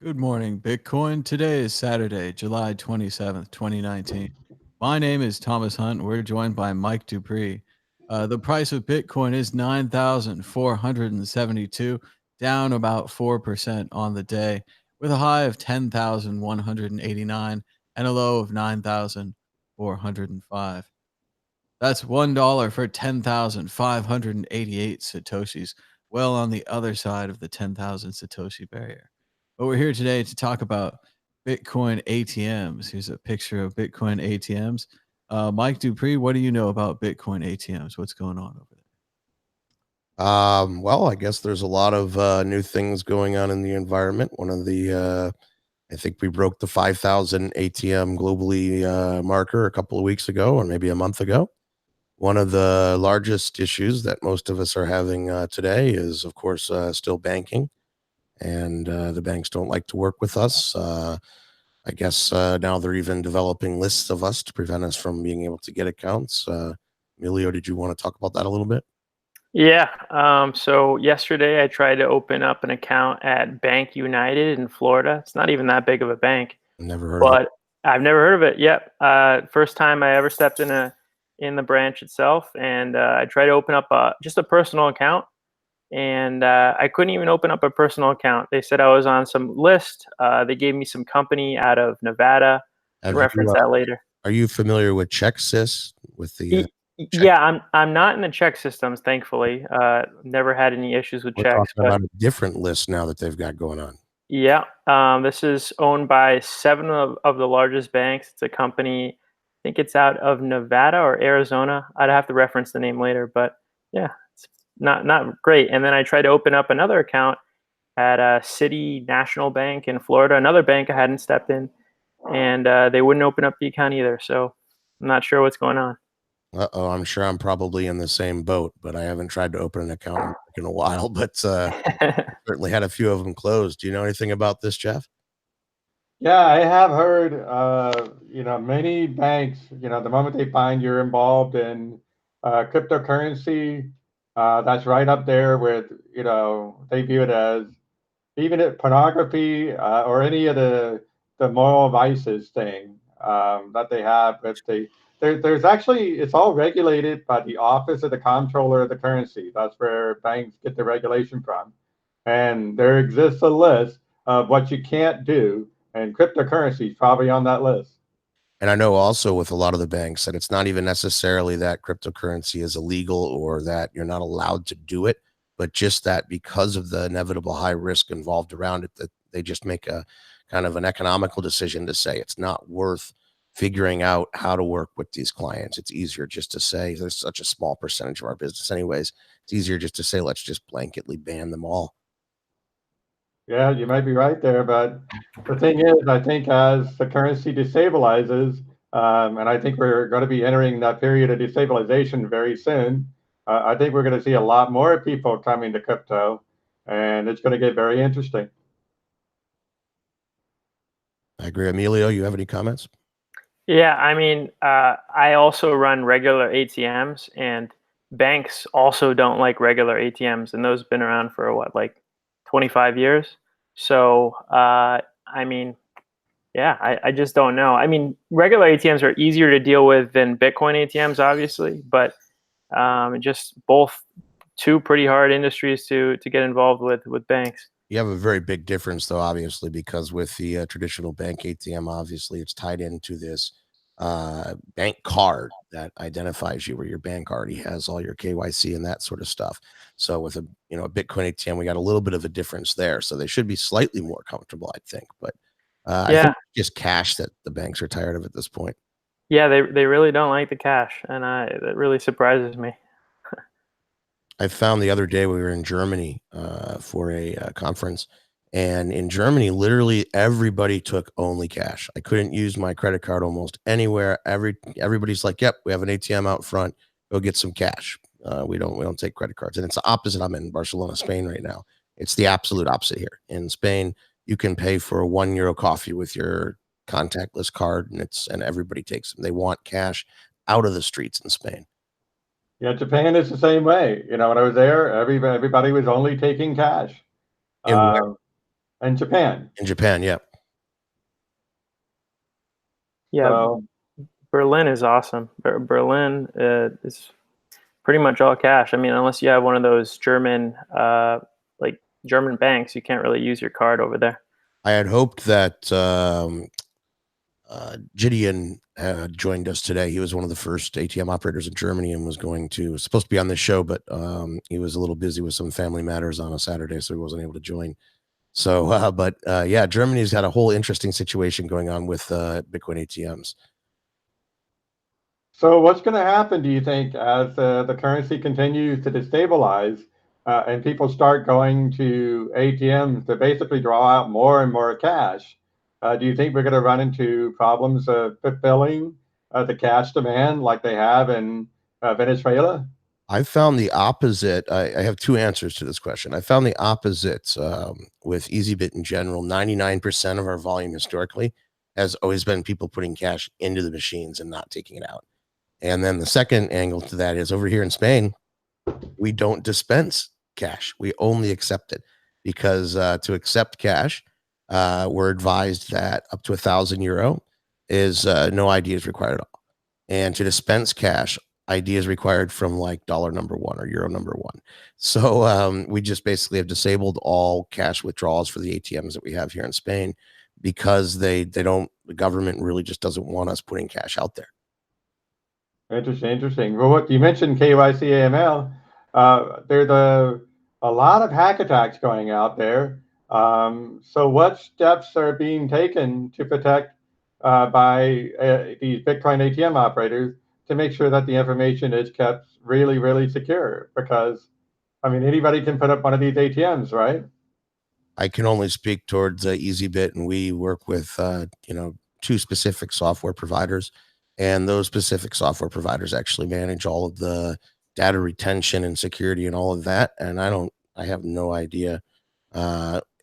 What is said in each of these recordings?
Good morning, Bitcoin. Today is Saturday, July 27th, 2019. My name is Thomas Hunt. We're joined by Mike Dupree. The price of Bitcoin is 9,472, down about 4% on the day, with a high of 10,189 and a low of 9,405. That's $1 for 10,588 Satoshis, well on the other side of the 10,000 Satoshi barrier. But we're here today to talk about Bitcoin ATMs. Here's a picture of Bitcoin ATMs. Mike Dupree, what do you know about Bitcoin ATMs? What's going on over there? Well, I guess there's a lot of new things going on in the environment. One of the, I think we broke the 5,000 ATM globally marker a couple of weeks ago, or maybe a month ago. One of the largest issues that most of us are having today is, of course, still banking, and the banks don't like to work with us. I guess now they're even developing lists of us to prevent us from being able to get accounts. Emilio, did you want to talk about that a little bit? Yeah. So yesterday I tried to open up an account at Bank United in Florida. It's not even that big of a bank, Never heard of it. but I've never heard of it. Yep. First time I ever stepped in the branch itself, and I tried to open up just a personal account, and I couldn't even open up a personal account. They said I was on some list. They gave me some company out of Nevada. Have Reference you, that later. are you familiar with CheckSys with the check? Yeah, I'm not in the check systems, thankfully. Never had any issues with We're checks, talking but about a different list now that they've got going on. yeah, this is owned by seven of the largest banks. It's a company, I think it's out of Nevada or Arizona. I'd have to reference the name later, but yeah, it's not great. And then I tried to open up another account at City National Bank in Florida, another bank I hadn't stepped in, and they wouldn't open up the account either. So I'm not sure what's going on. Uh-oh, I'm sure I'm probably in the same boat, but I haven't tried to open an account in a while, but certainly had a few of them closed. Do you know anything about this, Jeff? Yeah, I have heard, many banks, the moment they find you're involved in cryptocurrency, that's right up there with, they view it as even if pornography or any of the moral vices thing that they have. But there's actually, it's all regulated by the Office of the Comptroller of the Currency. That's where banks get the regulation from. And there exists a list of what you can't do, and cryptocurrency is probably on that list. And I know also with a lot of the banks that it's not even necessarily that cryptocurrency is illegal or that you're not allowed to do it, but just that because of the inevitable high risk involved around it, that they just make a kind of an economical decision to say it's not worth figuring out how to work with these clients. It's easier just to say there's such a small percentage of our business anyways. It's easier just to say, let's just blanketly ban them all. Yeah, you might be right there, but the thing is, I think as the currency destabilizes, and I think we're going to be entering that period of destabilization very soon, I think we're going to see a lot more people coming to crypto, and it's going to get very interesting. I agree. Emilio, you have any comments? Yeah, I mean, I also run regular ATMs, and banks also don't like regular ATMs, and those have been around for what, like 25 years? So, I mean, yeah, I just don't know. I mean, regular ATMs are easier to deal with than Bitcoin ATMs, obviously, but just both two pretty hard industries to get involved with banks. You have a very big difference, though, obviously, because with the traditional bank ATM, obviously, it's tied into this bank card that identifies you, where your bank already has all your KYC and that sort of stuff. So with a Bitcoin ATM, we got a little bit of a difference there. So they should be slightly more comfortable, I think. But I think Yeah, just cash that the banks are tired of at this point. yeah, they really don't like the cash, and that really surprises me. I found the other day we were in Germany for a conference, and in Germany, literally everybody took only cash. I couldn't use my credit card almost anywhere. Everybody's like, "Yep, we have an ATM out front. Go get some cash." We don't take credit cards, and it's the opposite. I'm in Barcelona, Spain right now. It's the absolute opposite here. In Spain, you can pay for a €1 coffee with your contactless card, and everybody takes them. They want cash out of the streets in Spain. Yeah, Japan is the same way. When I was there, everybody was only taking cash. In Um, In Japan. In Japan, yeah. Yeah, So, Berlin is awesome. Berlin is pretty much all cash. I mean, unless you have one of those German, like German banks, you can't really use your card over there. I had hoped that Gideon joined us today. He was one of the first ATM operators in Germany and was supposed to be on this show, but he was a little busy with some family matters on a Saturday, so he wasn't able to join. So, yeah, Germany's got a whole interesting situation going on with Bitcoin ATMs. so what's going to happen, do you think, as the currency continues to destabilize and people start going to ATMs to basically draw out more and more cash? Do you think we're going to run into problems of fulfilling the cash demand like they have in Venezuela? I found the opposite. I have two answers to this question. I found the opposite with EasyBit in general. 99% of our volume historically has always been people putting cash into the machines and not taking it out. And then the second angle to that is over here in Spain, we don't dispense cash. We only accept it because to accept cash, we're advised that up to €1,000 is no ID is required at all. And to dispense cash, ID is required from like dollar number one or euro number one. So we just basically have disabled all cash withdrawals for the ATMs that we have here in Spain because the government really just doesn't want us putting cash out there. Interesting. Well, what you mentioned KYC AML, there's a lot of hack attacks going out there. So what steps are being taken to protect by these Bitcoin ATM operators to make sure that the information is kept really, really secure? Because, I mean, anybody can put up one of these ATMs, right? I can only speak towards EasyBit, and we work with two specific software providers, and those specific software providers actually manage all of the data retention and security and all of that. And I have no idea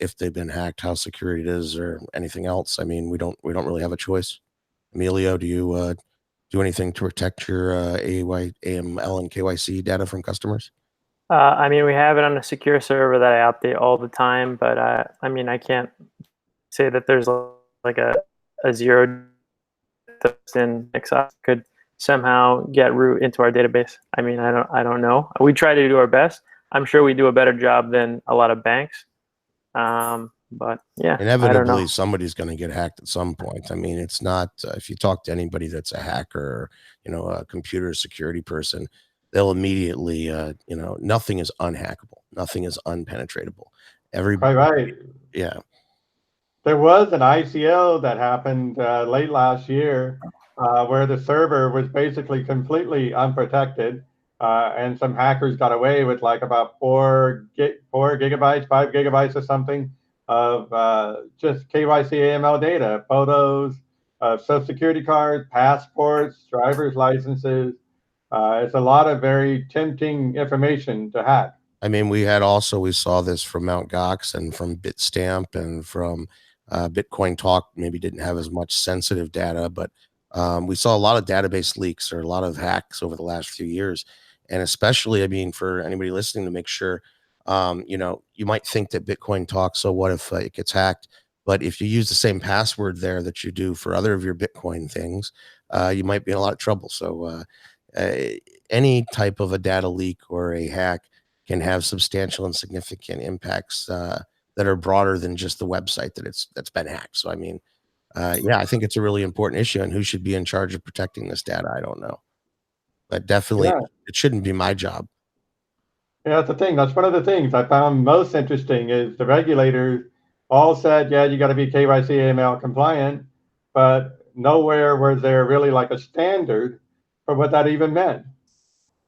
if they've been hacked, how secure it is, or anything else. I mean, we don't really have a choice. Emilio, do you do anything to protect your AML and KYC data from customers? I mean, we have it on a secure server that I update all the time, but I mean, I can't say that there's like a zero in MtGox could somehow get root into our database. I mean, I don't know. We try to do our best. I'm sure we do a better job than a lot of banks. But yeah, inevitably somebody's going to get hacked at some point. I mean, it's not if you talk to anybody that's a hacker, a computer security person, they'll immediately, nothing is unhackable, nothing is unpenetratable. Everybody, right. Yeah. There was an ICO that happened late last year where the server was basically completely unprotected, and some hackers got away with like about 4 gigabytes, 5 gigabytes or something of just KYC AML data, photos, social security cards, passports, driver's licenses. It's a lot of very tempting information to hack. I mean, we saw this from MtGox and from Bitstamp and from Bitcoin Talk. Maybe didn't have as much sensitive data, but we saw a lot of database leaks or a lot of hacks over the last few years. And especially, I mean, for anybody listening to make sure, you might think that Bitcoin Talk, so what if it gets hacked? But if you use the same password there that you do for other of your Bitcoin things, you might be in a lot of trouble. So any type of a data leak or a hack can have substantial and significant impacts that are broader than just the website that's been hacked. So, I mean, yeah, I think it's a really important issue, and who should be in charge of protecting this data, I don't know. But definitely, It shouldn't be my job. Yeah, that's the thing. That's one of the things I found most interesting is the regulators all said, yeah, you got to be KYC AML compliant, but nowhere was there really like a standard for what that even meant.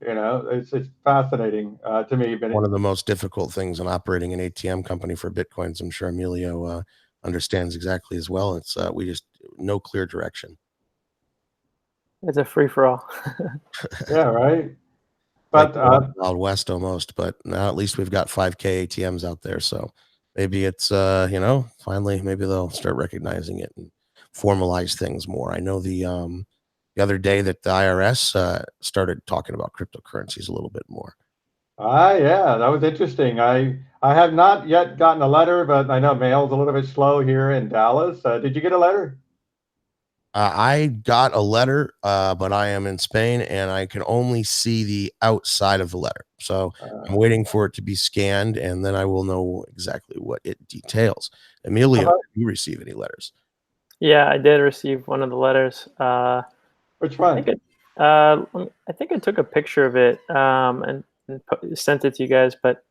It's fascinating to me. But one of the most difficult things in operating an ATM company for Bitcoins, I'm sure Emilio understands exactly as well. It's we just no clear direction. It's a free for all. Yeah, right. But like Wild West almost. But now at least we've got 5K ATMs out there, so maybe it's finally maybe they'll start recognizing it and formalize things more. I know the other day that the IRS started talking about cryptocurrencies a little bit more. Yeah, that was interesting. I have not yet gotten a letter, but I know mail's a little bit slow here in Dallas. Did you get a letter? I got a letter, but I am in Spain and I can only see the outside of the letter. So I'm Uh, waiting for it to be scanned and then I will know exactly what it details. how Emilio, about did you receive any letters? Yeah, I did receive one of the letters. which I think one? it. I think I took a picture of it and sent it to you guys, but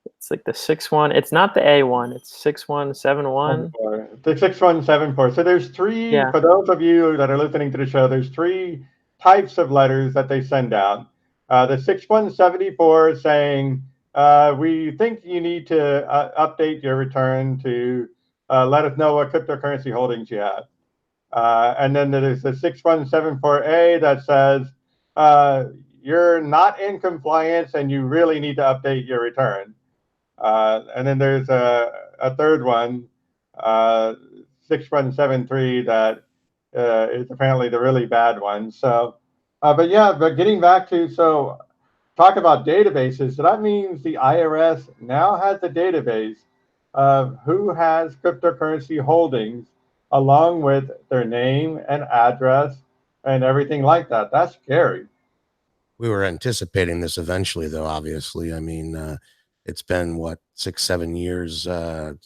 it's like the 6-1. It's not the A1. It's 6171. 74. The 6174. So there's three, Yeah. for those of you that are listening to the show, there's three types of letters that they send out. The 6174 is saying, we think you need to update your return to let us know what cryptocurrency holdings you have. And then there's the 6174A that says, you're not in compliance and you really need to update your return. And then there's a third one, 6173, that is apparently the really bad one. So, but yeah, but getting back to, so talk about databases. So that means the IRS now has a database of who has cryptocurrency holdings along with their name and address and everything like that. That's scary. We were anticipating this eventually, though, obviously. I mean, it's been what, 6, 7 years that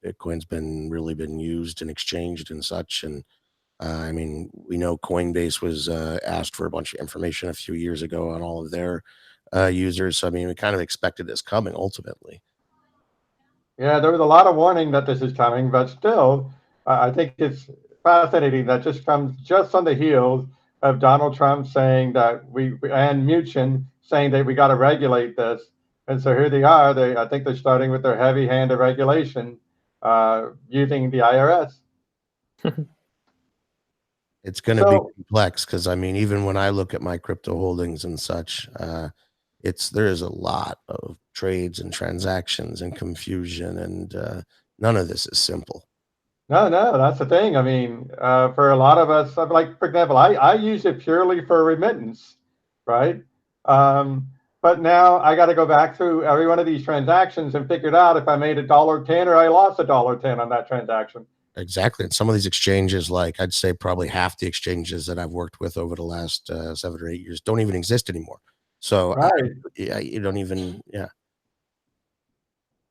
Bitcoin's been used and exchanged and such. And I mean, we know Coinbase was asked for a bunch of information a few years ago on all of their users. So, I mean, we kind of expected this coming ultimately. Yeah, there was a lot of warning that this is coming, but still, I think it's fascinating that just comes just on the heels of Donald Trump saying that and Mnuchin saying that we got to regulate this. And so here they are. I think they're starting with their heavy hand of regulation using the IRS. It's going to be So, complex because I mean, even when I look at my crypto holdings and such, there is a lot of trades and transactions and confusion, and none of this is simple. no, that's the thing. I mean, for a lot of us, like, for example, I use it purely for remittance, right? Um, but now I got to go back through every one of these transactions and figure out if I made $1.10 or I lost $1.10 on that transaction. Exactly. And some of these exchanges, like I'd say probably half the exchanges that I've worked with over the last 7 or 8 years don't even exist anymore. So Right. yeah, you don't even, yeah.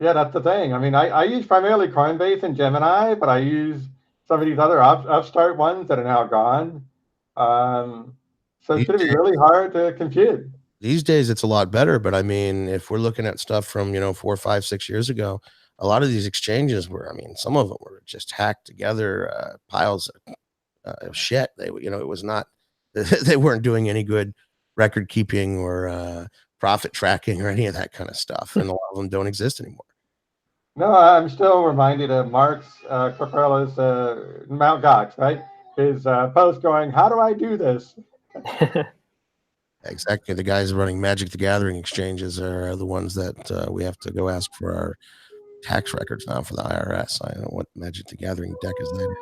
Yeah, that's the thing. I mean, I use primarily Coinbase and Gemini, but I use some of these other upstart ones that are now gone. Um, so it's These going to be days, really hard to compute. these days it's a lot better, but I mean, if we're looking at stuff from, 4, 5, 6 years ago, a lot of these exchanges were, I mean, some of them were just hacked together, piles of shit. It was not, they weren't doing any good record keeping or profit tracking or any of that kind of stuff. And a lot of them don't exist anymore. No, I'm still reminded of Mark's Corpella's MtGox, right? His post going, "How do I do this?" Exactly. The guys running Magic the Gathering exchanges are the ones that we have to go ask for our tax records now for the IRS. I don't know what Magic the Gathering deck is there.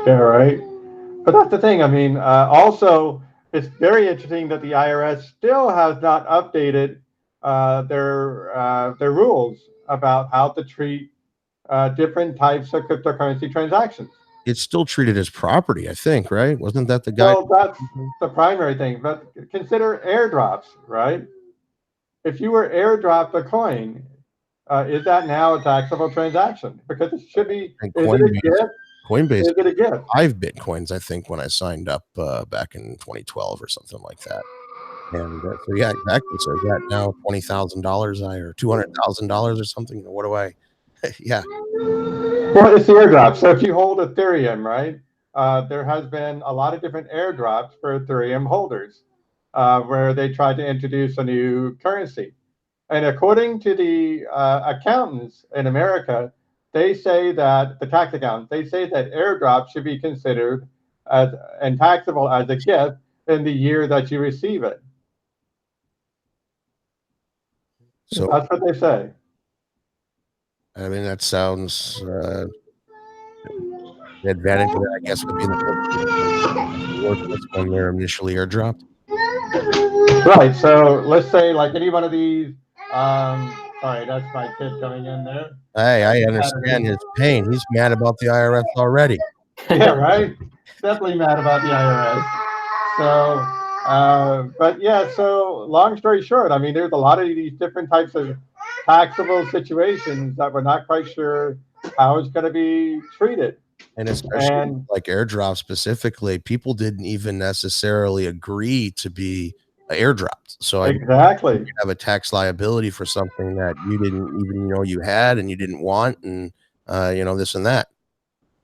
Yeah, right. But that's the thing. I mean, also, it's very interesting that the IRS still has not updated their rules about how to treat different types of cryptocurrency transactions. It's still treated as property, I think, right? Wasn't that the guy? Well, that's the primary thing. But consider airdrops, right? If you were airdropped a coin, is that now a taxable transaction? Because it should be. And Is it a gift? Coinbase Is it a gift? 5 Bitcoins, I think, when I signed up back in 2012 or something like that. And so, yeah, exactly. So is that now $20,000 or $200,000 or something? What do I? Yeah, Well, it's the airdrop. So if you hold Ethereum, right, there has been a lot of different airdrops for Ethereum holders where they tried to introduce a new currency. And according to the accountants in America, they say that the tax accountants, they say that airdrop should be considered as and taxable as a gift in the year that you receive it. so That's what they say. I mean that sounds the advantage of that, I guess, would be that most people are worthless when they're initially airdropped. Right. So let's say like any one of these. Sorry, that's my kid coming in there. Hey, I Saturday. understand his pain. He's mad about the IRS already. Yeah, right. Definitely mad about the IRS. So, but yeah. So long story short, I mean, there's a lot of these different types of taxable situations that we're not quite sure how it's going to be treated. And especially And like airdrop specifically, people didn't even necessarily agree to be airdropped. So I exactly. have a tax liability for something that you didn't even know you had and you didn't want, and this and that.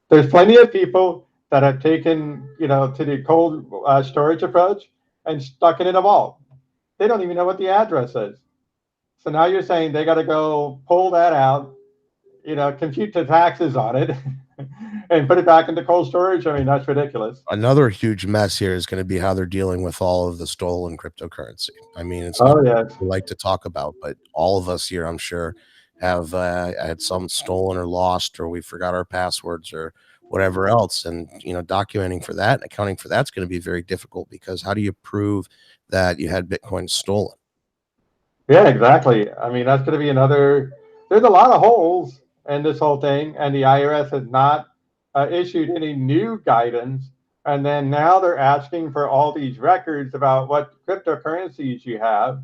There's plenty of people that have taken, to the cold storage approach and stuck it in a vault. They don't even know what the address is. So now you're saying they got to go pull that out, compute the taxes on it, and put it back into cold storage. I mean, that's ridiculous. Another huge mess here is going to be how they're dealing with all of the stolen cryptocurrency. I mean, it's Oh not yes. we like to talk about, but all of us here, I'm sure, have had some stolen or lost, or we forgot our passwords or whatever else. And documenting for that and accounting for that's going to be very difficult, because how do you prove that you had Bitcoin stolen? Yeah, exactly. I mean, that's going to be another. There's a lot of holes in this whole thing, and the IRS has not issued any new guidance. And then now they're asking for all these records about what cryptocurrencies you have,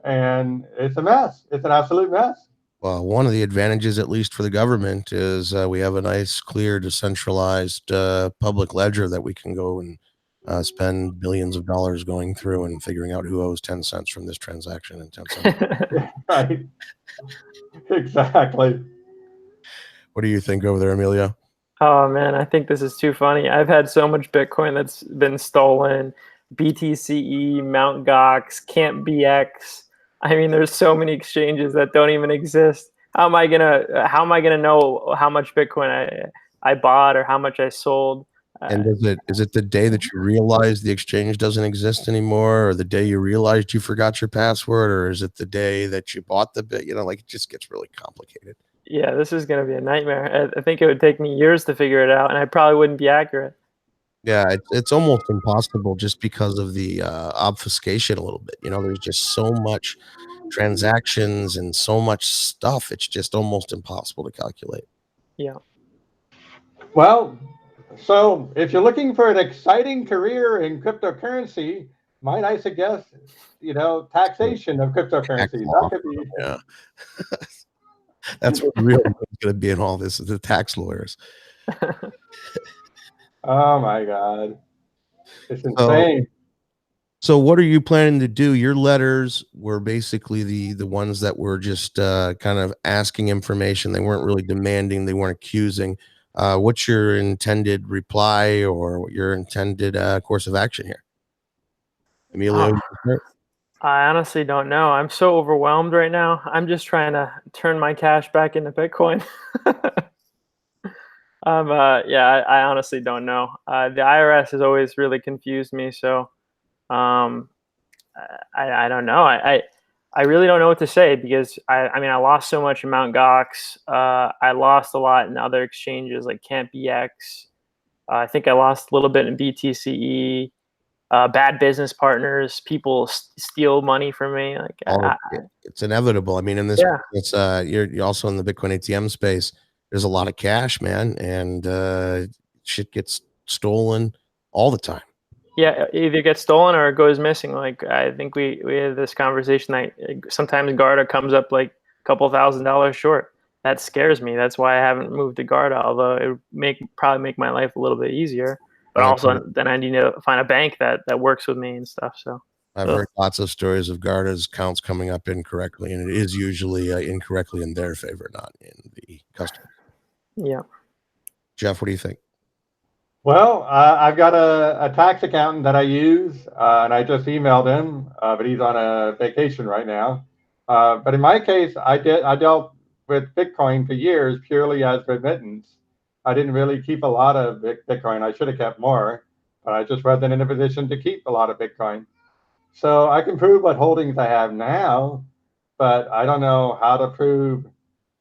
and it's a mess. It's an absolute mess. Well, one of the advantages, at least for the government, is we have a nice, clear, decentralized public ledger that we can go and spend billions of dollars going through and figuring out who owes 10 cents from this transaction and 10 cents. Right. Exactly. What do you think over there, Amelia? Oh man, I think this is too funny. I've had so much Bitcoin that's been stolen. BTCE, MtGox, Can't BX. I mean, there's so many exchanges that don't even exist. How am I gonna know how much Bitcoin I bought or how much I sold? And is it the day that you realize the exchange doesn't exist anymore, or the day you realized you forgot your password, or is it the day that you bought the bit? It just gets really complicated. Yeah, this is gonna be a nightmare. I think it would take me years to figure it out, and I probably wouldn't be accurate. Yeah, it's almost impossible just because of the obfuscation a little bit. There's just so much transactions and so much stuff. It's just almost impossible to calculate. Yeah. Well, so if you're looking for an exciting career in cryptocurrency, might I suggest, taxation of cryptocurrency? That could be. Yeah. That's what the real is going to be in all this, is the tax lawyers. Oh my God. It's insane. So what are you planning to do? Your letters were basically the ones that were just kind of asking information. They weren't really demanding. They weren't accusing. What's your intended reply, or your intended course of action here? Emilio? I honestly don't know. I'm so overwhelmed right now. I'm just trying to turn my cash back into Bitcoin. I honestly don't know. The IRS has always really confused me. So I don't know. I really don't know what to say, because I mean, I lost so much in MtGox. I lost a lot in other exchanges like Can't BX. I think I lost a little bit in BTCE. Bad business partners, people steal money from me. It's inevitable. I mean, in this, Yeah. it's you're also in the Bitcoin ATM space. There's a lot of cash, man, and shit gets stolen all the time. Yeah, either gets stolen or it goes missing. Like, I think we had this conversation that sometimes Garda comes up like a couple $1,000s short. That scares me. That's why I haven't moved to Garda, although it would probably make my life a little bit easier. But also, then I need to find a bank that works with me and stuff. So I've heard lots of stories of Garda's accounts coming up incorrectly, and it is usually incorrectly in their favor, not in the customer. Yeah. Jeff, what do you think? Well, I've got a tax accountant that I use, and I just emailed him, but he's on a vacation right now. But in my case, I dealt with Bitcoin for years purely as remittance. I didn't really keep a lot of Bitcoin. I should have kept more, but I just wasn't in a position to keep a lot of Bitcoin. So I can prove what holdings I have now, but I don't know how to prove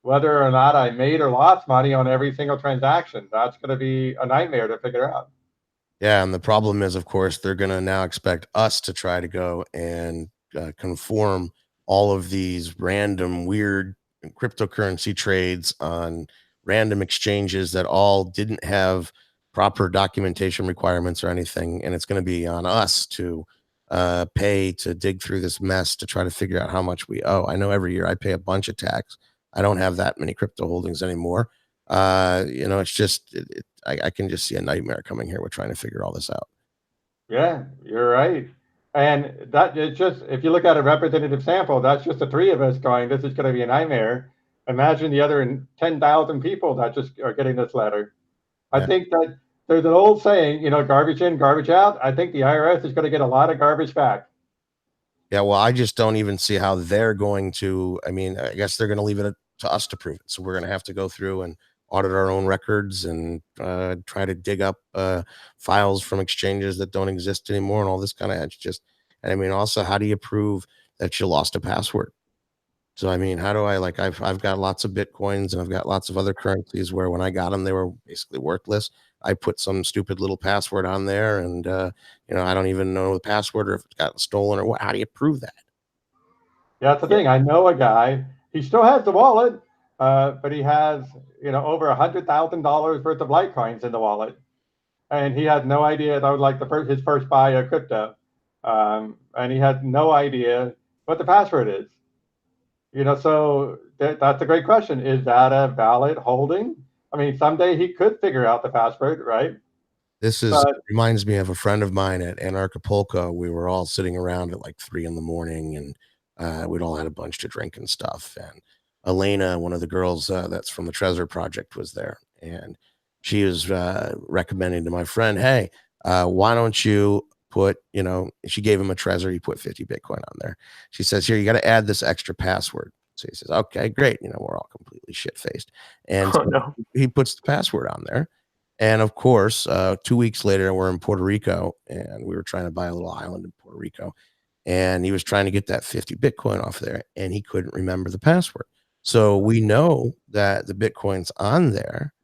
whether or not I made or lost money on every single transaction. That's going to be a nightmare to figure out. Yeah, and the problem is, of course, they're going to now expect us to try to go and conform all of these random weird cryptocurrency trades on random exchanges that all didn't have proper documentation requirements or anything, and it's going to be on us to pay to dig through this mess to try to figure out how much we owe. I know every year I pay a bunch of tax. I don't have that many crypto holdings anymore. It's just I can just see a nightmare coming here with trying to figure all this out. Yeah, you're right. And that it's just, if you look at a representative sample, that's just the three of us going, this is going to be a nightmare. Imagine the other 10,000 people that just are getting this letter. I Yeah. think that there's an old saying, garbage in, garbage out. I think the IRS is going to get a lot of garbage back. Yeah, well, I just don't even see how they're going to. I mean, I guess they're going to leave it to us to prove it. So we're going to have to go through and audit our own records and try to dig up files from exchanges that don't exist anymore and all this kind of. It's just, and I mean, also, how do you prove that you lost a password? So I mean, how do I like? I've got lots of bitcoins and I've got lots of other currencies where when I got them, they were basically worthless. I put some stupid little password on there, and I don't even know the password or if it's gotten stolen or what. How do you prove that? Yeah, that's the thing. I know a guy. He still has the wallet, but he has over $100,000 worth of Litecoins in the wallet, and he had no idea that was like his first buy of crypto, and he had no idea what the password is. So that's a great question. Is that a valid holding? I mean, someday he could figure out the password, right? This is But reminds me of a friend of mine at Anarchapulco. We were all sitting around at like 3 in the morning, and we'd all had a bunch to drink and stuff. And Elena, one of the girls that's from the Trezor Project, was there, and she was recommending to my friend, "Hey, why don't you put?" She gave him a Trezor. He put 50 Bitcoin on there. She says, "Here, you got to add this extra password." So he says, "Okay, great." We're all completely shit faced, and Oh so no. he puts the password on there. And of course, 2 weeks later, we're in Puerto Rico, and we were trying to buy a little island in Puerto Rico. And he was trying to get that 50 Bitcoin off there, and he couldn't remember the password. So we know that the Bitcoin's on there,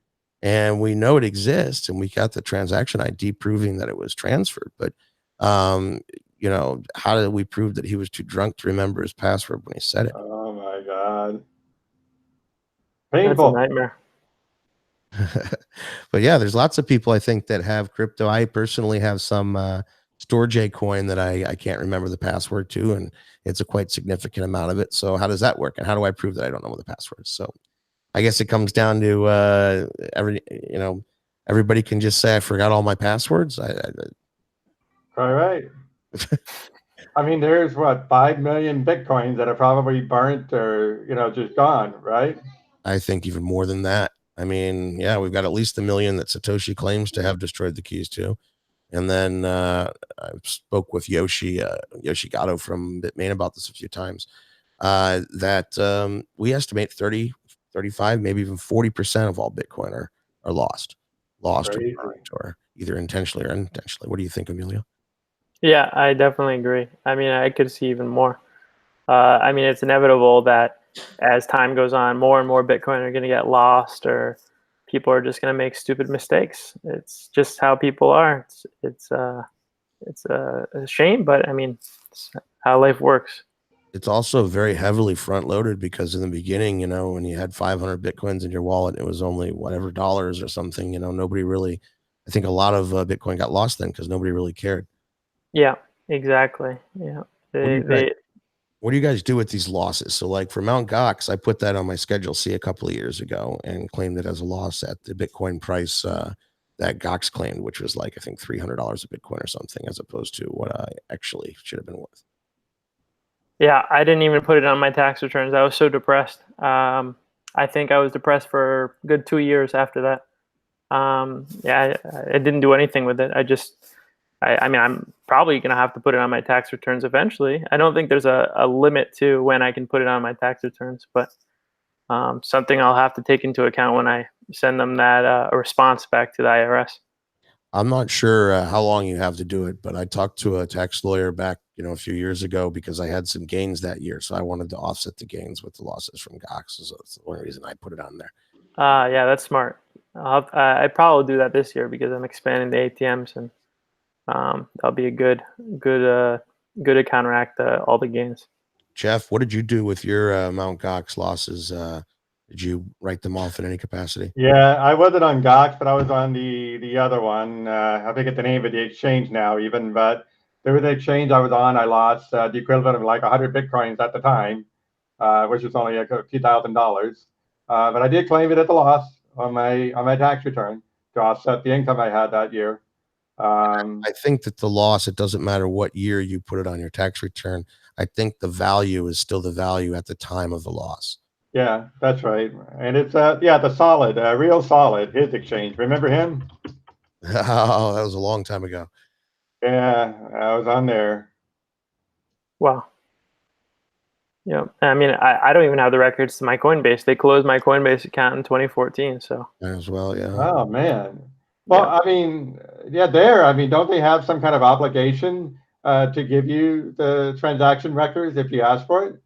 and we know it exists, and we got the transaction ID proving that it was transferred. But, how did we prove that he was too drunk to remember his password when he said it? oh my God, That's a painful. nightmare. But yeah, there's lots of people I think that have crypto. I personally have some Storj coin that I can't remember the password to, and it's a quite significant amount of it. So how does that work? And how do I prove that I don't know the password? So I guess it comes down to everybody can just say I forgot all my passwords. All right. I mean, there's what, 5 million Bitcoins that are probably burnt or, just gone, right? I think even more than that. I mean, yeah, we've got at least 1 million that Satoshi claims to have destroyed the keys to. And then I spoke with Yoshi Gatto from Bitmain about this a few times, that we estimate 30, 35, maybe even 40% of all Bitcoin are lost or Crazy. burnt, or either intentionally or unintentionally. What do you think, Emilio? Yeah, I definitely agree. I mean, I could see even more. I mean, it's inevitable that as time goes on, more and more Bitcoin are going to get lost, or people are just going to make stupid mistakes. It's just how people are. It's a shame, but I mean, it's how life works. It's also very heavily front loaded because in the beginning, when you had 500 Bitcoins in your wallet, it was only whatever dollars or something. Nobody really, I think a lot of Bitcoin got lost then because nobody really cared. Yeah, exactly. Yeah, What do you guys, they what do you guys do with these losses? So like for MtGox, I put that on my Schedule C a couple of years ago and claimed it as a loss at the Bitcoin price that Gox claimed, which was like, I think $300 a Bitcoin or something, as opposed to what I actually should have been worth. Yeah, I didn't even put it on my tax returns. I was so depressed. I think I was depressed for a good 2 years after that. Yeah, I didn't do anything with it. I mean, I'm probably going to have to put it on my tax returns eventually. I don't think there's a limit to when I can put it on my tax returns, but something I'll have to take into account when I send them that a response back to the IRS. I'm not sure how long you have to do it, but I talked to a tax lawyer back, a few years ago because I had some gains that year. So I wanted to offset the gains with the losses from Gox. So that's the only reason I put it on there. Yeah, that's smart. I probably do that this year because I'm expanding the ATMs, and That'll be a good to counteract all the gains. Jeff, what did you do with your MtGox losses? Did you write them off in any capacity? Yeah, I wasn't on Gox, but I was on the other one. I forget the name of the exchange now, even. But there was an exchange I was on. I lost the equivalent of like 100 bitcoins at the time, which was only like a few $1,000. But I did claim it at the loss on my tax return to offset the income I had that year. I think that the loss, it doesn't matter what year you put it on your tax return. I think the value is still the value at the time of the loss. Yeah, that's right. And it's the Solid, Real Solid, his exchange. Remember him? Oh, that was a long time ago. Yeah, I was on there. Wow. Yeah, I mean, I don't even have the records to my Coinbase. They closed my Coinbase account in 2014. So as well, yeah. Oh man. Well, yeah. I mean, I mean, don't they have some kind of obligation to give you the transaction records if you ask for it?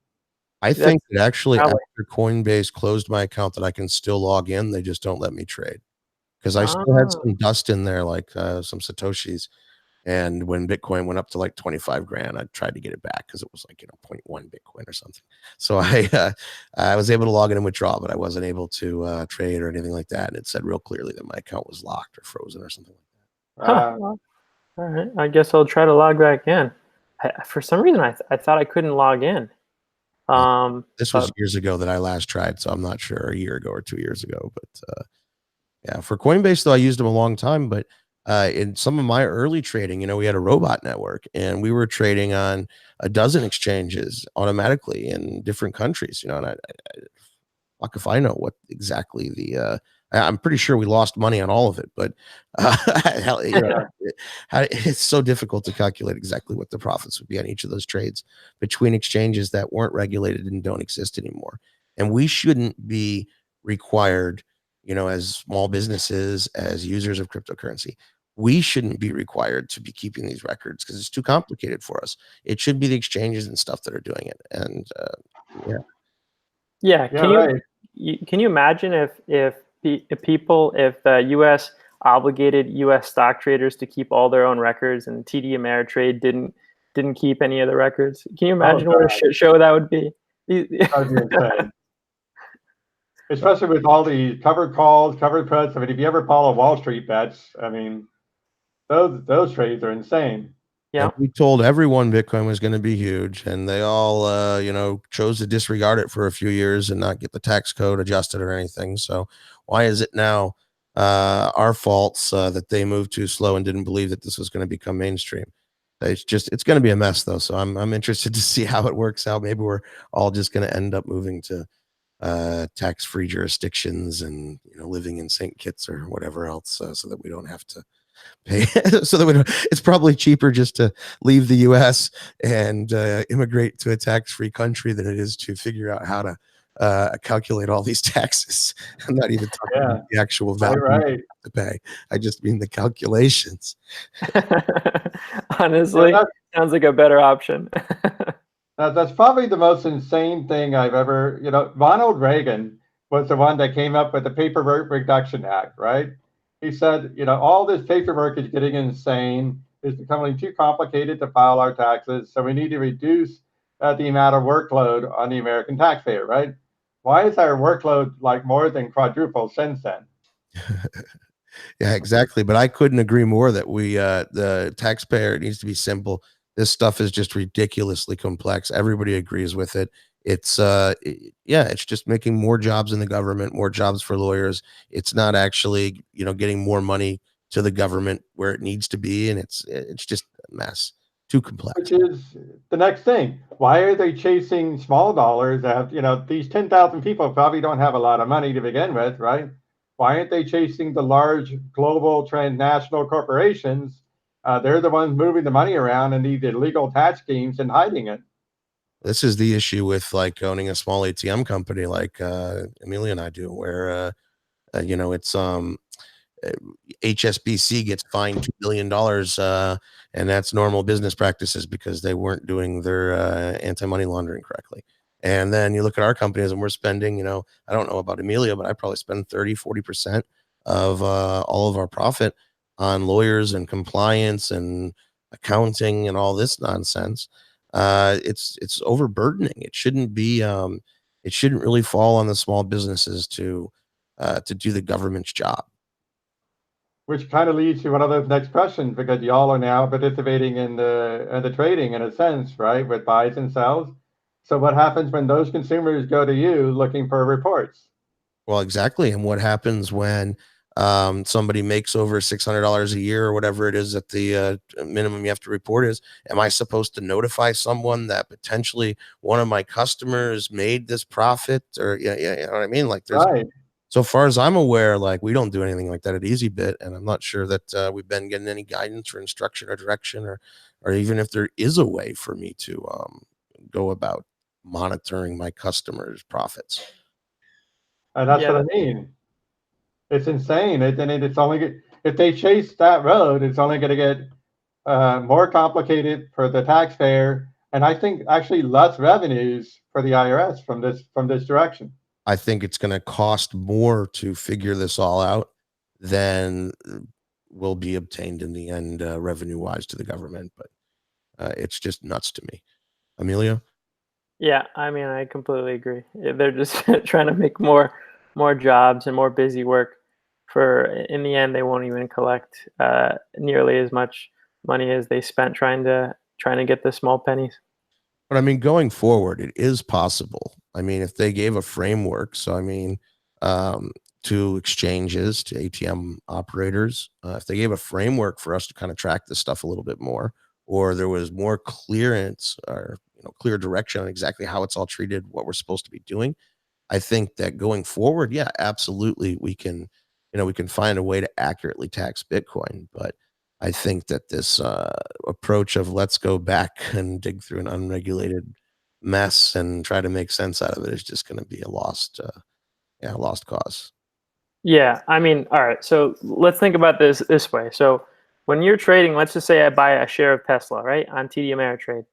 I think that actually probably. after Coinbase closed my account that I can still log in. They just don't let me trade because I still had some dust in there, like some Satoshis. And when Bitcoin went up to like 25 grand, I tried to get it back because it was like, 0.1 Bitcoin or something. So I was able to log in and withdraw, but I wasn't able to trade or anything like that. And it said real clearly that my account was locked or frozen or something like that. Well, all right. I guess I'll try to log back in. For some reason, I thought I couldn't log in. This was years ago that I last tried, so I'm not sure, a year ago or 2 years ago. But yeah, for Coinbase though, I used them a long time. But in some of my early trading, we had a robot network, and we were trading on a dozen exchanges automatically in different countries. And fuck if I know what exactly the. I'm pretty sure we lost money on all of it, but it's so difficult to calculate exactly what the profits would be on each of those trades between exchanges that weren't regulated and don't exist anymore. And we shouldn't be required, as small businesses, as users of cryptocurrency, we shouldn't be required to be keeping these records because it's too complicated for us. It should be the exchanges and stuff that are doing it. And yeah. Can you imagine if the U.S. obligated U.S. stock traders to keep all their own records, and TD Ameritrade didn't keep any of the records? Can you imagine what a shit show that would be? That would be insane. Especially with all the covered calls, covered puts. I mean, if you ever follow Wall Street bets, I mean, those trades are insane. Yeah. And we told everyone Bitcoin was going to be huge, and they all, chose to disregard it for a few years and not get the tax code adjusted or anything. So why is it now our faults that they moved too slow and didn't believe that this was going to become mainstream? It's going to be a mess though. So I'm interested to see how it works out. Maybe we're all just going to end up moving to tax-free jurisdictions and living in St. Kitts or whatever else, so that we don't have to pay. So that it's probably cheaper just to leave the U.S. and immigrate to a tax-free country than it is to figure out how to calculate all these taxes. I'm not even talking about the actual value to pay. I just mean the calculations. Honestly, sounds like a better option. That's probably the most insane thing I've ever, Ronald Reagan was the one that came up with the Paperwork Reduction Act, right? He said, all this paperwork is getting insane. It's becoming too complicated to file our taxes. So we need to reduce the amount of workload on the American taxpayer, right? Why is our workload like more than quadrupled since then? Yeah, exactly. But I couldn't agree more that the taxpayer, it needs to be simple. This stuff is just ridiculously complex. Everybody agrees with it. It's it's just making more jobs in the government, more jobs for lawyers. It's not actually, getting more money to the government where it needs to be. And it's just a mess. Too complex. Which is the next thing. Why are they chasing small dollars? These 10,000 people probably don't have a lot of money to begin with, right? Why aren't they chasing the large global transnational corporations? They're the ones moving the money around in these illegal tax schemes and hiding it. This is the issue with like owning a small ATM company like Amelia and I do, where it's HSBC gets fined $2 billion, and that's normal business practices because they weren't doing their anti-money laundering correctly. And then you look at our companies and we're spending, I don't know about Amelia, but I probably spend 30-40% of all of our profit on lawyers and compliance and accounting and all this nonsense. It's overburdening. It shouldn't be. It shouldn't really fall on the small businesses to do the government's job. Which kind of leads to one of the next questions, because y'all are now participating in the trading in a sense, right, with buys and sells. So what happens when those consumers go to you looking for reports? Well, exactly. And what happens when somebody makes over $600 a year or whatever it is that the minimum you have to report is? Am I supposed to notify someone that potentially one of my customers made this profit? Or yeah, you know what I mean? Like there's, Right. so far as I'm aware, like we don't do anything like that at EasyBit, and I'm not sure that we've been getting any guidance or instruction or direction, or even if there is a way for me to go about monitoring my customers' profits. And that's Yeah, what I mean. It's insane. It's only if they chase that road, it's only going to get more complicated for the taxpayer, and I think actually less revenues for the IRS from this direction. I think it's going to cost more to figure this all out than will be obtained in the end, revenue wise to the government. But it's just nuts to me. Emilio? Yeah, I mean, I completely agree. They're just trying to make more jobs and more busy work for in the end they won't even collect nearly as much money as they spent trying to get the small pennies. But I mean, going forward, it is possible. I mean, if they gave a framework, so I mean, um, to exchanges, to ATM operators, if they gave a framework for us to kind of track this stuff a little bit more, or there was more clearance or clear direction on exactly how it's all treated, what we're supposed to be doing, I think that going forward, yeah, absolutely, we can find a way to accurately tax Bitcoin. But I think that this approach of let's go back and dig through an unregulated mess and try to make sense out of it is just going to be a lost cause. Yeah, I mean, all right. So let's think about this way. So when you're trading, let's just say I buy a share of Tesla, right, on TD Ameritrade.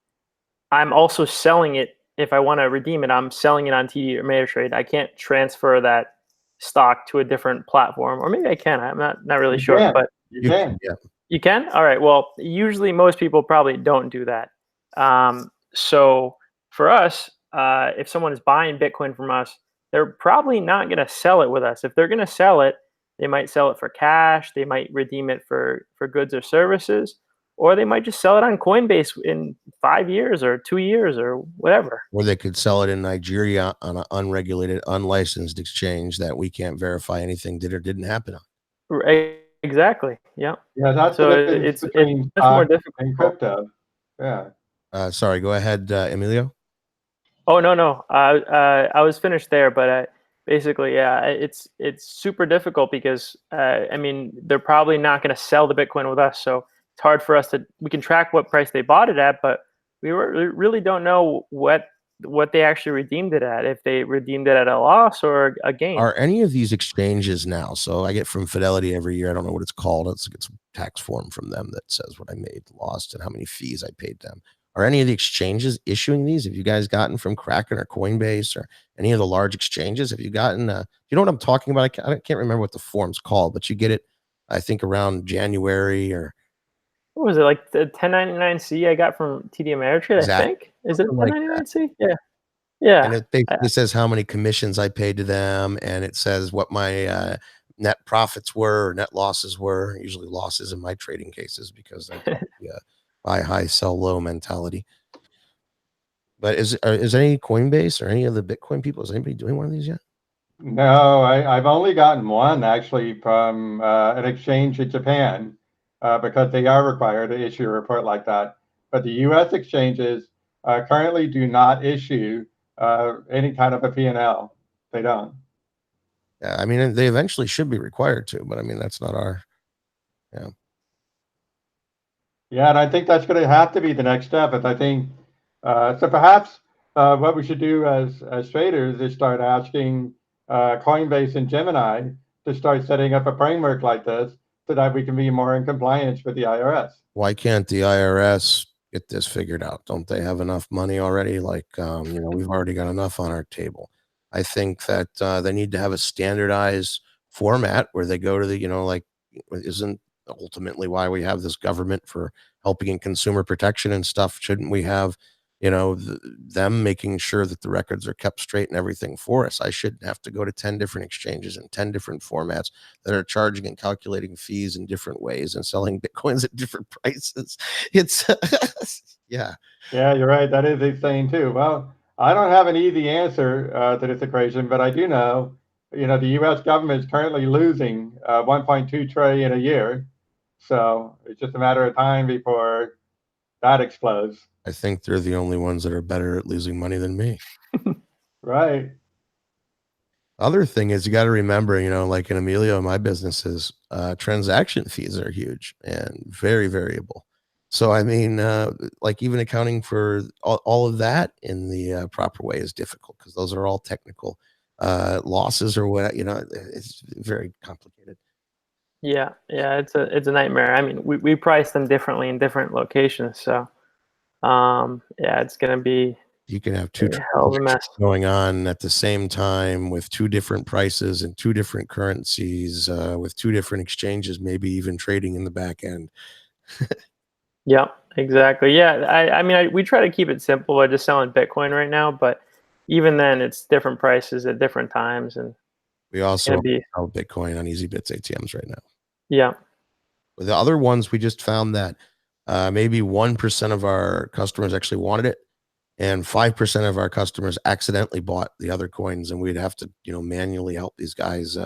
I'm also selling it. If I want to redeem it, I'm selling it on TD Ameritrade. I can't transfer that stock to a different platform, or maybe I can. I'm not really You sure, can. but You You, can. yeah, you can. All right. Well, usually most people probably don't do that. So for us, if someone is buying Bitcoin from us, they're probably not going to sell it with us. If they're going to sell it, they might sell it for cash. They might redeem it for goods or services, or they might just sell it on Coinbase in 5 years or 2 years or whatever. or they could sell it in Nigeria on an unregulated, unlicensed exchange that we can't verify anything did or didn't happen on. Right. Exactly. Yeah. Yeah, that's the So difference it's between much more stock and difficult. crypto. Yeah. Sorry, go ahead, Emilio. Oh no. I was finished there, but basically, yeah, it's super difficult because I mean they're probably not going to sell the Bitcoin with us, so it's hard for us to. We can track what price they bought it at, but we really don't know what they actually redeemed it at. If they redeemed it at a loss or a gain. Are any of these exchanges now? So I get from Fidelity every year. I don't know what it's called. It's a tax form from them that says what I made, lost, and how many fees I paid them. Are any of the exchanges issuing these? Have you guys gotten from Kraken or Coinbase or any of the large exchanges? Have you gotten? You know what I'm talking about? I can't remember what the form's called, but you get it. I think around January or What was it, like the 1099-C I got from TD Ameritrade? I exactly think, is it something like that. 1099-C? Yeah, And yeah. it basically says how many commissions I paid to them, and it says what my net profits were or net losses were. Usually losses in my trading cases because I buy high, sell low mentality. But is any Coinbase or any of the Bitcoin people, is anybody doing one of these yet? No, I've only gotten one actually from an exchange in Japan, because they are required to issue a report like that. But the U.S. exchanges currently do not issue any kind of a P&L. They don't. Yeah, I mean, they eventually should be required to, but I mean, that's not our. Yeah. Yeah, and I think that's going to have to be the next step. And I think so. Perhaps what we should do as traders is start asking Coinbase and Gemini to start setting up a framework like this, so that we can be more in compliance with the IRS. Why can't the IRS get this figured out? Don't they have enough money already? Like, we've already got enough on our table. I think that they need to have a standardized format where they go to the, like, isn't ultimately why we have this government for helping in consumer protection and stuff. Shouldn't we have, them making sure that the records are kept straight and everything for us? I shouldn't have to go to 10 different exchanges and 10 different formats that are charging and calculating fees in different ways and selling Bitcoins at different prices. It's yeah. Yeah, you're right. That is insane too. Well, I don't have an easy answer to this equation, but I do know, the U.S. government is currently losing 1.2 trillion a year. So it's just a matter of time before that explodes. I think they're the only ones that are better at losing money than me. Right. Other thing is you got to remember, like in Emilio, my businesses, transaction fees are huge and very variable. So, I mean, like even accounting for all of that in the proper way is difficult because those are all technical losses or what, it's very complicated. Yeah, it's a nightmare. I mean, we price them differently in different locations, so yeah, it's gonna be You can have two a hell of a mess. going on at the same time with two different prices and two different currencies, with two different exchanges, maybe even trading in the back end. Yeah, exactly. Yeah, I mean, we try to keep it simple by just selling Bitcoin right now, but even then, it's different prices at different times, and We it's gonna also be sell Bitcoin on EasyBits ATMs right now. yeah. With the other ones, we just found that maybe 1% of our customers actually wanted it, and 5% of our customers accidentally bought the other coins, and we'd have to, manually help these guys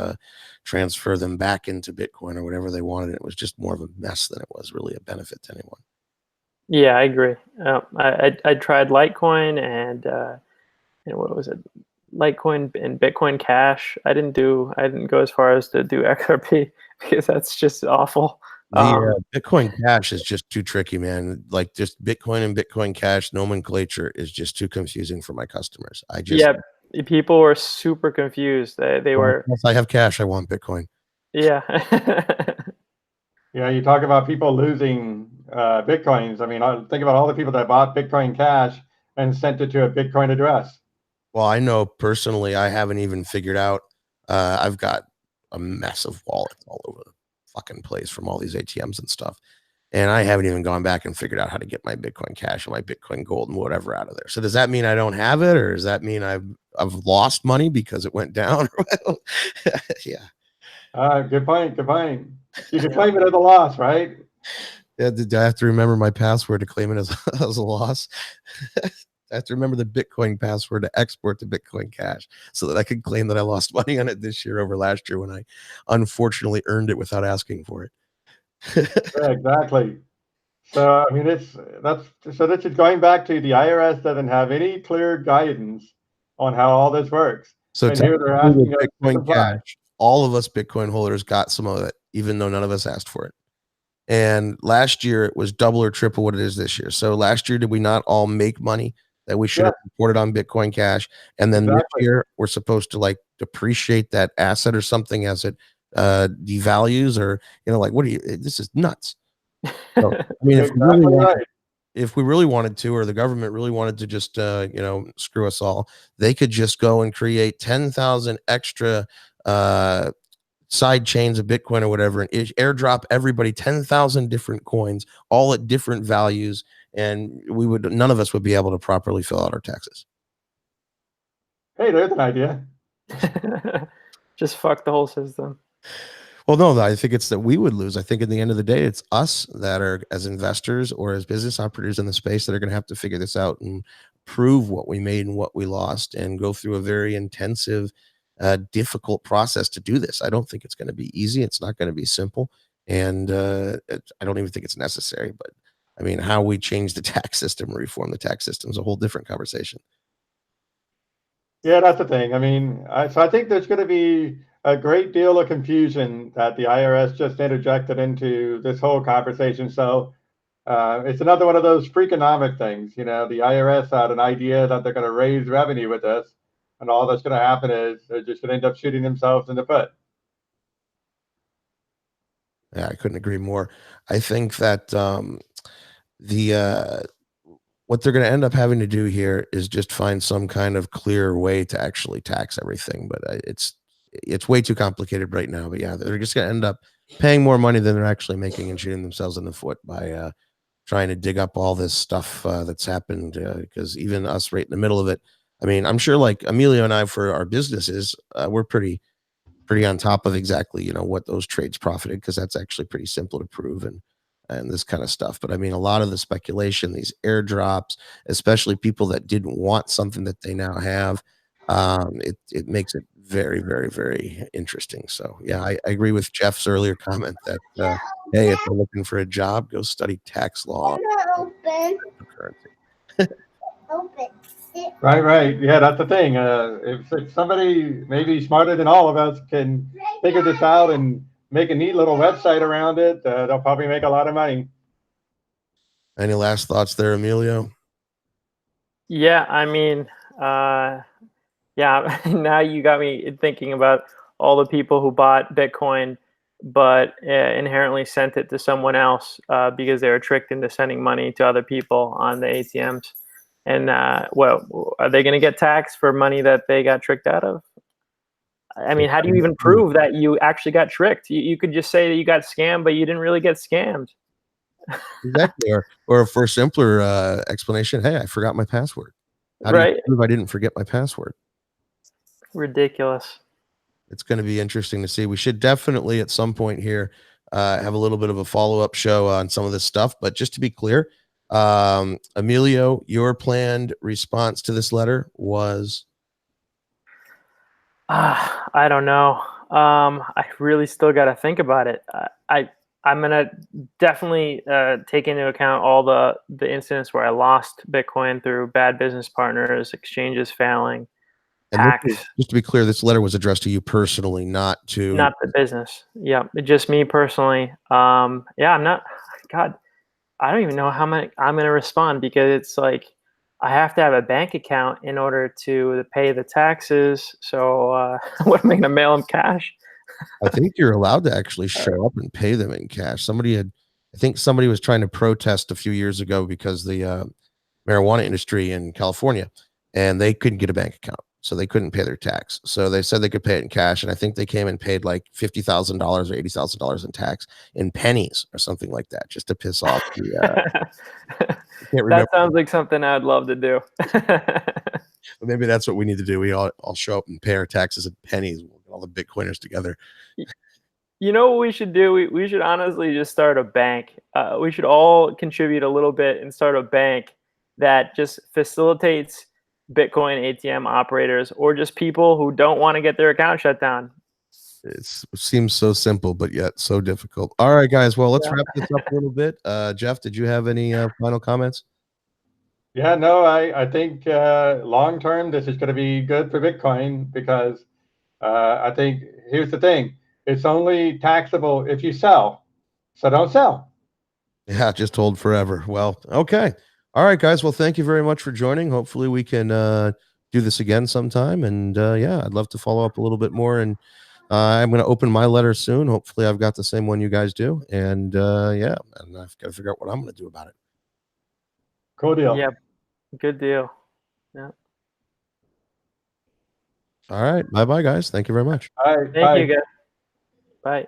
transfer them back into Bitcoin or whatever they wanted. It was just more of a mess than it was really a benefit to anyone. Yeah, I agree. I tried Litecoin and what was it? Litecoin and Bitcoin Cash. I didn't go as far as to do XRP because that's just awful. The Bitcoin Cash is just too tricky, man. Like just Bitcoin and Bitcoin Cash nomenclature is just too confusing for my customers. Yeah, people were super confused. They were Once I have cash, I want Bitcoin. yeah. Yeah, you talk about people losing Bitcoins. I mean, think about all the people that bought Bitcoin Cash and sent it to a Bitcoin address. Well, I know personally, I haven't even figured out. I've got a mess of wallets all over the fucking place from all these ATMs and stuff. And I haven't even gone back and figured out how to get my Bitcoin Cash and my Bitcoin Gold and whatever out of there. So does that mean I don't have it, or does that mean I've lost money because it went down? Yeah. Good point. Good point. You can claim it as a loss, right? Yeah, did I have to remember my password to claim it as, as a loss? I have to remember the Bitcoin password to export to Bitcoin Cash so that I could claim that I lost money on it this year over last year when I unfortunately earned it without asking for it. Yeah, exactly. So I mean, this is going back to the IRS doesn't have any clear guidance on how all this works, So and here they're technically asking with us to Bitcoin comply. Cash, all of us Bitcoin holders got some of it, even though none of us asked for it. And last year it was double or triple what it is this year. So last year, did we not all make money that we should Yeah, have reported on Bitcoin Cash? And then this exactly. year we're supposed to like depreciate that asset or something as it devalues, or like what do you? This is nuts. So I mean, You're exactly right. if we really wanted to, or the government really wanted to just screw us all, they could just go and create 10,000 extra side chains of Bitcoin or whatever, and airdrop everybody 10,000 different coins, all at different values, and none of us would be able to properly fill out our taxes. Hey, there's an idea. Just fuck the whole system. Well, no, I think it's that we would lose. I think at the end of the day, it's us that are, as investors or as business operators in the space, that are going to have to figure this out and prove what we made and what we lost, and go through a very intensive, difficult process to do this. I don't think it's going to be easy. It's not going to be simple, and I don't even think it's necessary. But I mean, how we change the tax system, reform the tax system, is a whole different conversation. Yeah, that's the thing. I mean, so I think there's going to be a great deal of confusion that the IRS just interjected into this whole conversation. So it's another one of those freakonomic things. The IRS had an idea that they're going to raise revenue with this, and all that's going to happen is they're just going to end up shooting themselves in the foot. Yeah, I couldn't agree more. I think that the what they're going to end up having to do here is just find some kind of clear way to actually tax everything. But it's way too complicated right now. But yeah, they're just going to end up paying more money than they're actually making and shooting themselves in the foot by trying to dig up all this stuff that's happened. Because even us right in the middle of it, I mean, I'm sure like Emilio and I for our businesses, we're pretty on top of exactly, you know, what those trades profited, because that's actually pretty simple to prove and this kind of stuff. But I mean, a lot of the speculation, these airdrops, especially people that didn't want something that they now have, it makes it very, very, very interesting. So yeah, I agree with Jeff's earlier comment that hey, if you're looking for a job, go study tax law, cryptocurrency. Right. Yeah, that's the thing. If somebody maybe smarter than all of us can figure this out and make a neat little website around it, they'll probably make a lot of money. Any last thoughts there, Emilio? Yeah, I mean, yeah, now you got me thinking about all the people who bought Bitcoin but inherently sent it to someone else because they were tricked into sending money to other people on the ATMs. And well, are they going to get taxed for money that they got tricked out of? I mean, how do you even prove that you actually got tricked? You could just say that you got scammed, but you didn't really get scammed. Exactly. Or for a simpler explanation, hey, I forgot my password. How do Right. you prove I didn't forget my password? Ridiculous. It's going to be interesting to see. We should definitely at some point here have a little bit of a follow-up show on some of this stuff. But just to be clear, Emilio, your planned response to this letter was? I don't know. I really still got to think about it. I'm gonna definitely take into account all the incidents where I lost Bitcoin through bad business partners, exchanges failing, And hacks. just to be clear, this letter was addressed to you personally, not to Not the business. Yeah, just me personally. Yeah, I'm not. God, I don't even know how I'm gonna respond, because it's like I have to have a bank account in order to pay the taxes. So what am I gonna mail them cash? I think you're allowed to actually show up and pay them in cash. I think somebody was trying to protest a few years ago because the marijuana industry in California, and they couldn't get a bank account, so they couldn't pay their tax. So they said they could pay it in cash, and I think they came and paid like $50,000 or $80,000 in tax in pennies or something like that, just to piss off the. I can't remember. That sounds like something I'd love to do. But maybe that's what we need to do. We all show up and pay our taxes in pennies. We'll get all the Bitcoiners together. You know what we should do? We should honestly just start a bank. We should all contribute a little bit and start a bank that just facilitates Bitcoin ATM operators, or just people who don't want to get their account shut down. It seems so simple, but yet so difficult. All right, guys. Well, let's wrap this up a little bit. Jeff, did you have any final comments? Yeah, no, I think long term this is going to be good for Bitcoin, because I think here's the thing: it's only taxable if you sell, so don't sell. Yeah, just hold forever. Well, okay. All right, guys. Well, thank you very much for joining. Hopefully we can do this again sometime. And yeah, I'd love to follow up a little bit more. And I'm going to open my letter soon. Hopefully I've got the same one you guys do. And yeah, and I've got to figure out what I'm going to do about it. Cool deal. Yeah, good deal. Yeah. All right. Bye-bye, guys. Thank you very much. All right. Thank you, guys. Bye.